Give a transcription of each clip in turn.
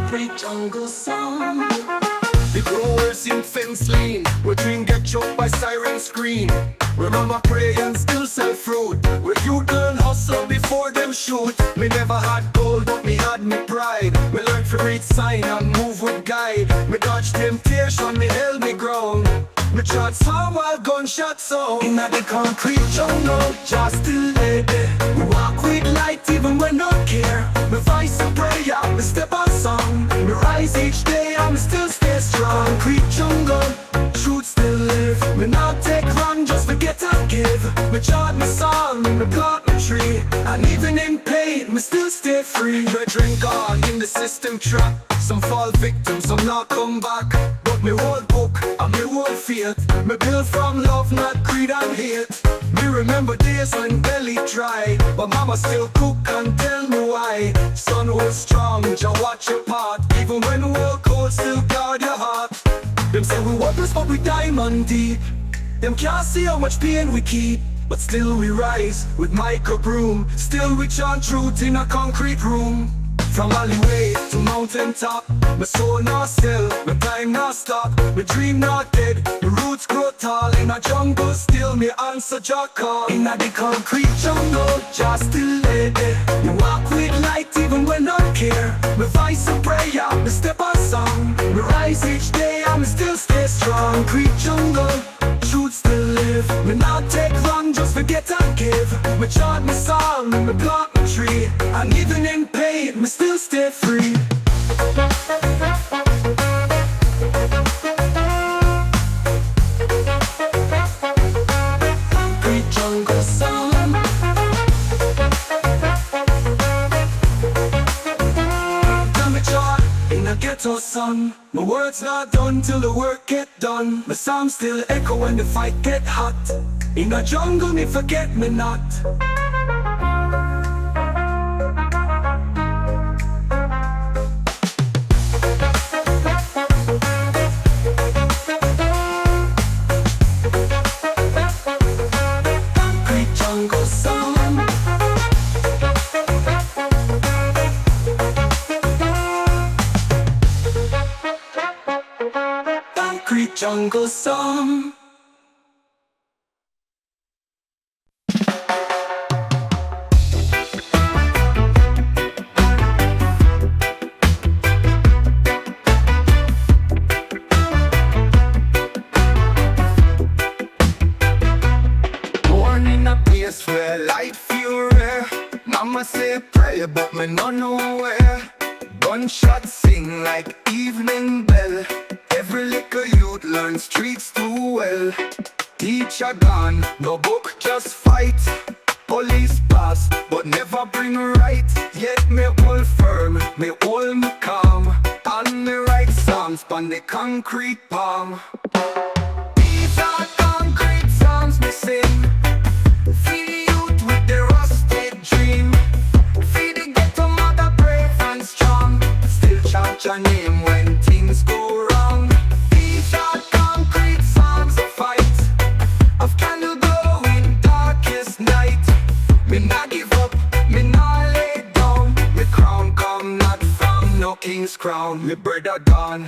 Great jungle song. The growers in fence lane, where dream get choked by siren scream. Where mama pray and still sell fruit, where you learn hustle before them shoot. Me never had gold, but me had me pride. Me learned to read sign and move with guide. Me dodge temptation, me held me ground. Me trod some while gunshot sound. Inna the concrete jungle, just still lay there. We walk with light even when not care. Me voice a prayer, me step on song. Me rise each day, and me still stay strong. Concrete jungle, truth still live. Me not take wrong, just forget and give. Me chant my song, me plant my tree. And even in pain, me still stay free. Brethren gone in the system trap. Some fall victims, some not come back. But me whole book and me whole faith, me build from love, not greed and hate. Me remember days when belly dry, but mama still cook and tell me why. Son was strong, just watch your part. Even when we're cold, still guard your heart. Them say we worthless, but we diamond deep. Them can't see how much pain we keep. But still we rise with micro broom. Still we chant truth in a concrete room. From alleyway to mountain top, my soul not still, my time not stop. My dream not dead, the roots grow tall. In a jungle still, me answer your call. In a the concrete jungle, just still lay there. You walk with light even when not care. My voice a prayer, me step on song. Me rise each day, and me still stay strong. Concrete jungle, truth still live. Me not take wrong, just forget and give. Me chant my song, me plant my tree. And even in pain, me still stay free. Great jungle song. Tell me chant in a ghetto sun. My words not done till the work get done. My psalms still echo when the fight get hot. In the jungle me forget me not. Great jungle song. Great jungle song. Born in a place where light feel rare. Mama say pray, but me no know where. Gunshots sing like evening bell. Every little youth learns streets too well. Teacher gone, no book, just fight. Police pass, but never bring right. Yet me hold firm, me hold me calm. And me write songs on the concrete palm. These are concrete songs me sing. Feed the youth with the rusted dream. Feed the ghetto mother brave and strong. Still chant your name when things go wrong. These are concrete songs of fight, of candle glow in darkest night. Me not give up, me not lay down. Me crown come not from no king's crown. Me brother gone,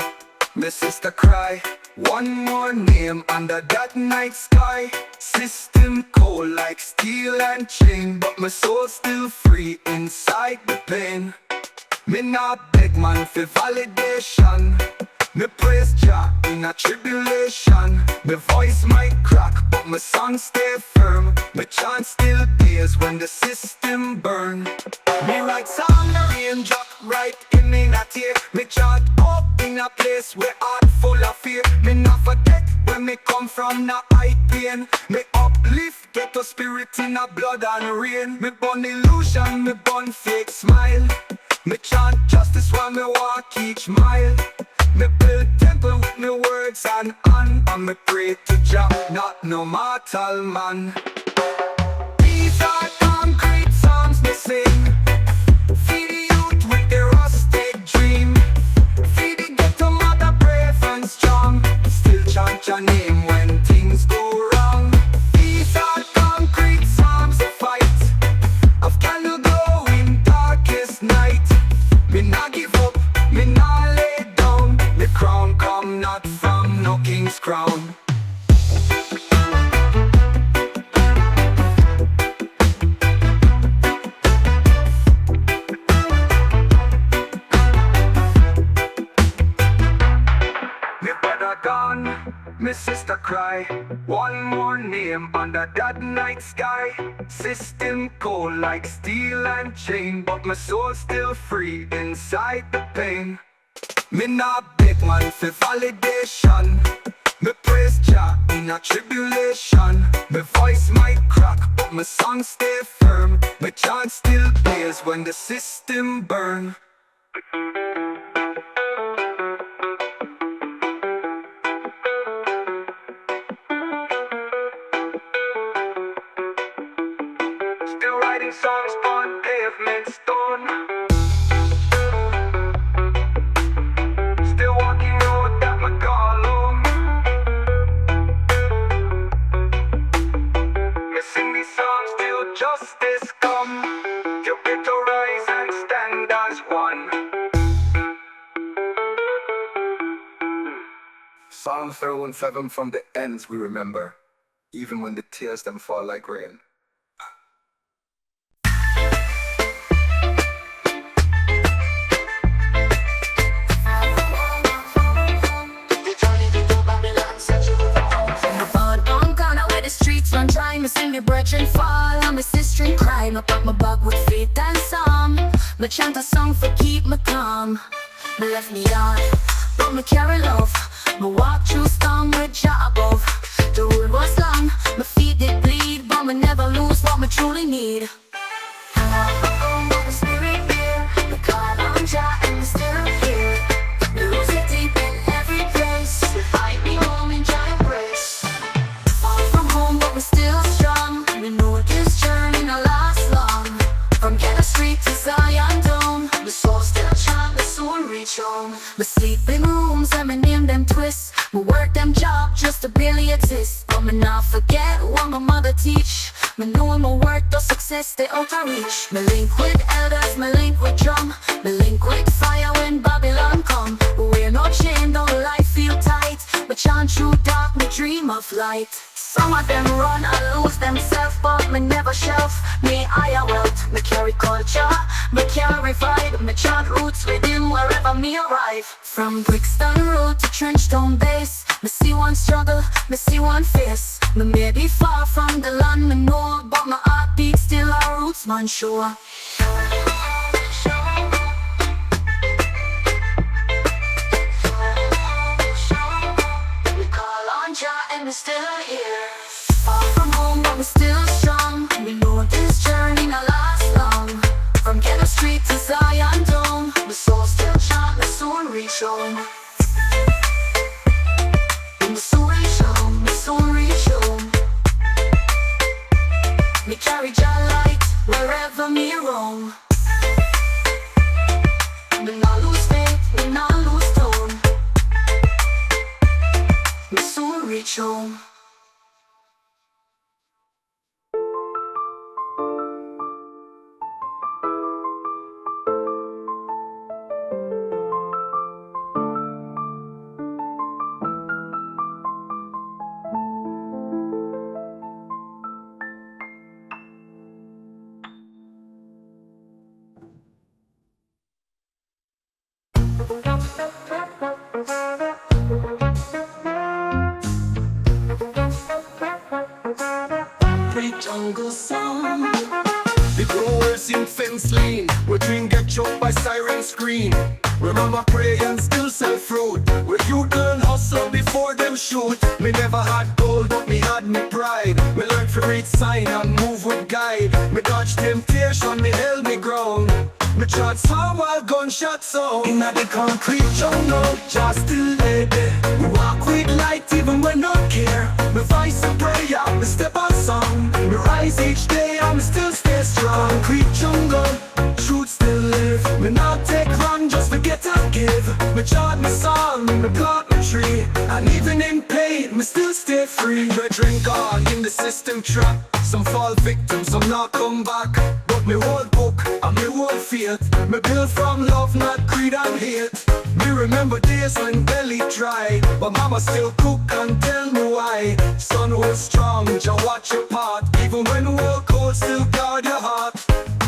me sister cry. One more name under that night sky. System cold like steel and chain, but my soul still free inside the pain. Me not beg man for validation. Me praise Jah in a tribulation. Me voice might crack, but my song stay firm. My chant still pays when the system burn. Me write song, the raindrop right in me a tear. Me chant up in a place where heart full of fear. Me not forget where me come from, not hide pain. Me uplift ghetto spirit in a blood and rain. Me burn illusion, me burn fake smile. Me chant justice while me walk each mile. Me build temple with me words and me pray to Jah, not no mortal man. These are concrete songs me sing. Feed the youth with the rusted dream. Feed the ghetto mother brave and strong. Still chant your name when things go wrong. These are cry. One more name under that night sky. System cold like steel and chain, but my soul still free inside the pain. Me not beg man for validation. Me praise Jah in a tribulation. My voice might crack, but my song stay firm. My chant still plays when the system burn. Still writing songs on pavement stone. Still walking road that my call home. Missing these songs till justice come. You better rise and stand as one. Psalm 31:7 from the ends we remember, even when the tears them fall like rain. I'm trying to see me brethren fall, and my sister in crime. I pop my back with faith and song. Me chant a song for keep me calm. Me left me on, but me carry love. Me walk through storm with Jah above. The road was long, my feet did bleed, but me never lose what me truly need. My spirit here, me call on Jah and me still here. Me lose it deep in every place. Find me home in Jah embrace. But we're still strong. We know this journey not last long. From Ghetto Street to Zion Dome, the soul still chant, the soul reach home. We sleep in rooms and me name them twists. We work them job just to barely exist. But me not forget what my mother teach. Me know my work, the success they out of reach. Me link with elders, me link with drum. Me link with fire when Babylon come. We're no chain, though life feel tight. But chant through dark, me dream of light. Some of them run and lose themselves, but me never shelf. Me higher wealth, me carry culture, me carry vibe. Me chant roots within wherever me arrive. From Brixton Road to Trenchtown Base, me see one struggle, me see one face. Me may be far from the land me know, but my heartbeat still our roots man sure. We call on Jah and we're still here. Far from home but we're still strong. We know this journey not last long. From Ghetto Street to Zion Dome, the soul still chant, the soul reach home. The soul reach home, the soul reach home. Me carry Jah light wherever me roam. Me not lose faith, me not lose tone. Me soul reach home. Jungle song. The growers in fence lane, where dream get choked by siren scream. Where mama pray and still sell fruit, where you learn hustle before them shoot. Me never had gold, but me had me pride. Me learned to read sign and move with guide. Me dodge temptation, me held me ground. Me chant song while gunshot sound. Inna the concrete jungle, just still lay there. We walk with light even when not care. Me voice a prayer, me step on song. Me rise each day, and me still stay strong. Concrete jungle, truth still live. Me not take run, just forget and give. Me chant my song, me plant my tree. And even in pain, me still stay free. Me drink all in the system trap. Some fall victims, some not come back. But me whole book, and me whole faith. Me build from love, not greed and hate. Me remember days when belly dry, but mama still cook and tell me why. Sun was strong, Jah watch your part. Even when the world cold, still guard your heart.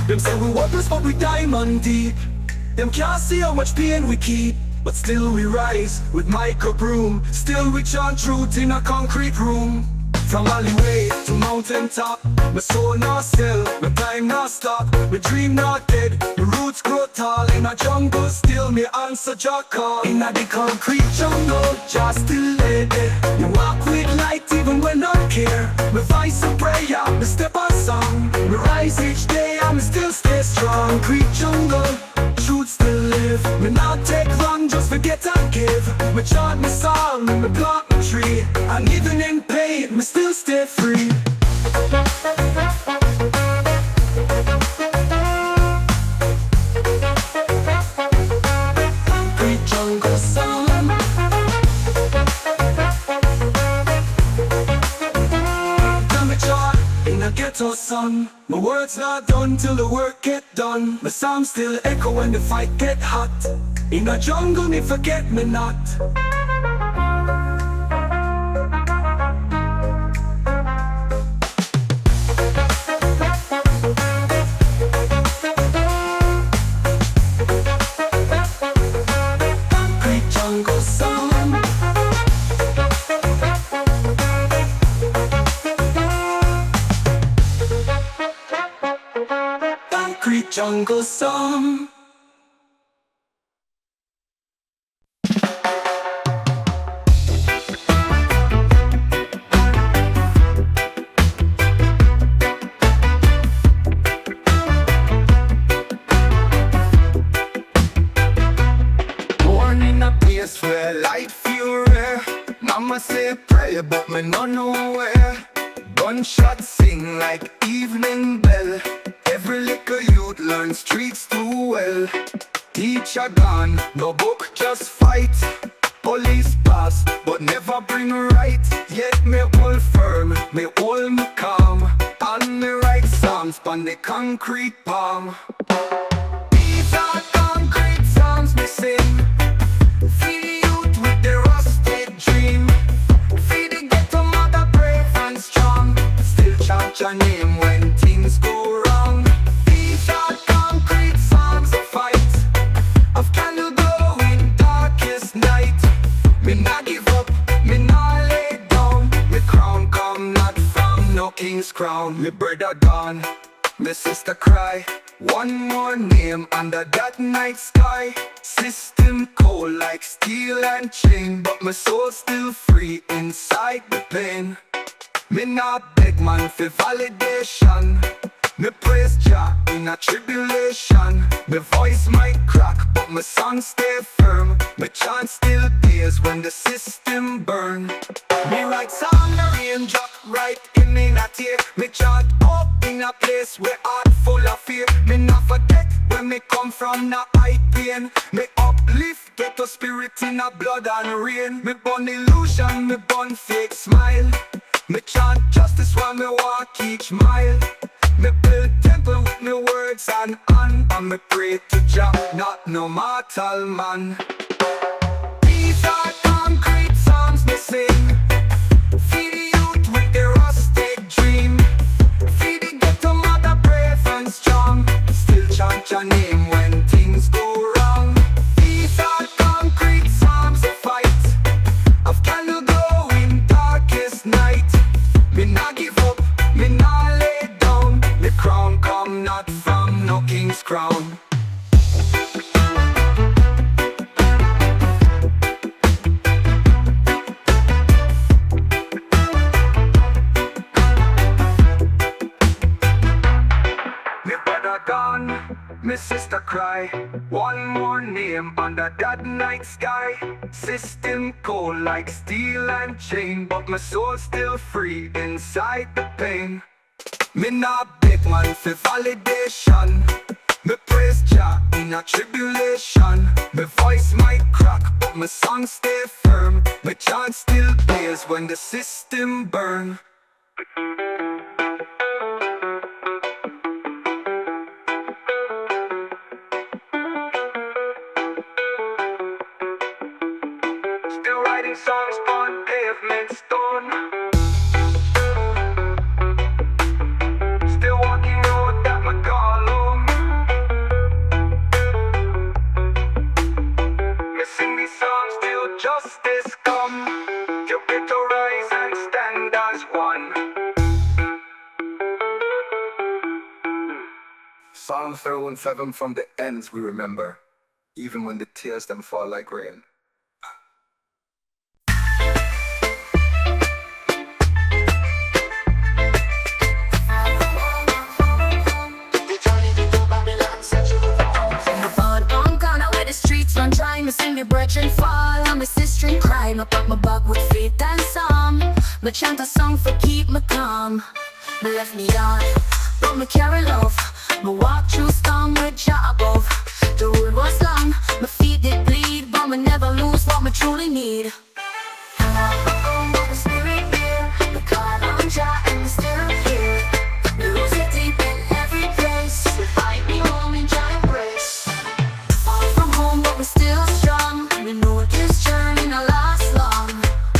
Them say we worthless but we diamond deep. Them can't see how much pain we keep. but still we rise with micro broom. Still we chant truth in a concrete room. From alleyway to mountain top, my soul not still, my time not stop, my dream not dead, my roots grow tall. In a jungle still me answer Jah call. In a the concrete jungle, Jah still lay there. Me walk with light even when I care. My voice a prayer, my step a song. Me rise each day and me still stay strong. Concrete jungle, truth still live. Me not take wrong, just forget and give. Me chant my song, me plant my tree. And even in pain, me still stay free. Concrete jungle song. Tell me chant in a ghetto sun. My words not done till the work get done. My sound still echo when the fight get hot. In the jungle me forget me not. Concrete jungle song. Concrete jungle song. Born in a place where life feel rare. Mama say pray, but me no know where. Gunshots sing like evening bell. Every little youth learns streets too well. Teacher gone, no book, just fight. Police pass, but never bring right. Yet me hold firm, me hold me calm. And me write songs on the concrete palm. These are concrete songs me sing. Feed the youth with the rusted dream. Feed the ghetto mother brave and strong. Still chant your name when things go wrong. These are concrete songs of fight, of candle glow in darkest night. Me not give up, me not lay down. Me crown come not from no king's crown. Me brother gone, me sister cry. One more name under that night sky. System cold like steel and chain, but my soul still free inside the pain. Me not beg man for validation. Me praise Jah in a tribulation. Me voice might crack, but my song stay firm. My chant still pays when the system burn. Me write song, the rain drop right in me a tear. Me chant up in a place where heart full of fear. Me not forget where me come from, not hide pain. Me uplift ghetto spirit in a blood and rain. Me burn illusion, me burn fake smile. Me chant justice while me walk each mile. Me build temple with me words and me pray to Jah, not no mortal man. These are concrete songs me sing. Feed the youth with the rusted dream. Feed the ghetto mother brave and strong. Still chant your name when things go wrong. These are concrete songs of fight, of candle glow in darkest night. Me not give up, me not lay down. The crown come not from no king's crown. Me brother gone, me sister cry. One more name under that night sky. System cold like steel and chain, but my soul still free inside the pain. Me not beg man for validation. Me praise Jah in a tribulation. My voice might crack, but my song stay firm. My chant still pays when the system burn. Still writing songs on pavement stone. Still walking road that my call home. Me sing the Psalm 31:7 from the ends we remember, even when the tears them fall like rain. Run dry, me see me brethren fall, and my sister in crime. I pop my back with faith and song. Me chant a song for keep me calm. Me left me hard, but me carry love. Me walk through storm with Jah above. The road was long, my feet did bleed, but me never lose what me truly need. The spirit here, me call on Jah and me still here. Music deep in every place, find me home in Jah embrace. But we're still strong. We know this journey not last long.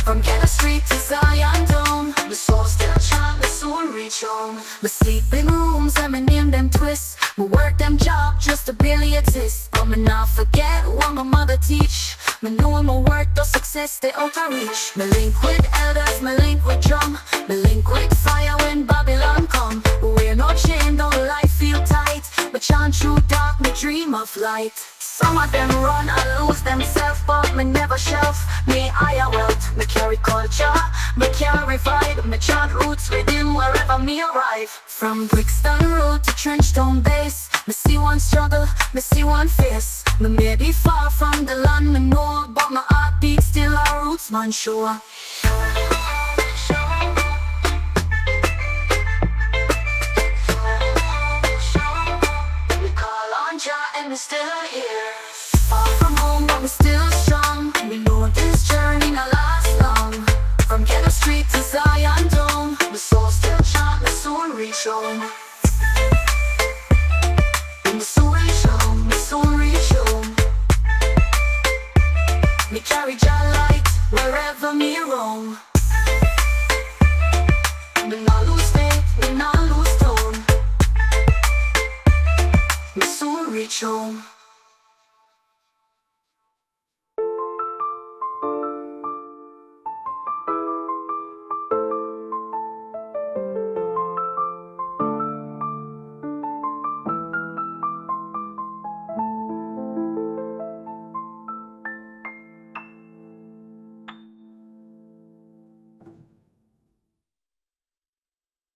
From Ghetto Street to Zion Dome, the soul still chant, the soul reach home. We sleep in rooms and me name them twists. We work them job just to barely exist. But me not forget what my mother teach. Me know my work, the success they out of reach. Me link with elders, me link with drum. Me link with fire when Babylon come. We're no chain, though life feel tight. Me chant through dark, me dream of light. Some of them run and lose themselves, but me never shelf. Me higher wealth, me carry culture, me carry vibe. Me chant roots within wherever me arrive. From Brixton Road to Trenchtown Base, me see one struggle, me see one face. Me may be far from the land me know, but my heartbeat still our roots man sure. And we're still here. Far from home, but we're still strong. We know this journey not last long. From Ghetto Street to Zion Dome, the soul still chant, the soul reach home. And the soul reach home, the soul reach home. Me carry Jah light wherever me roam. Me not lose faith, me not lose tone. My soul reach home.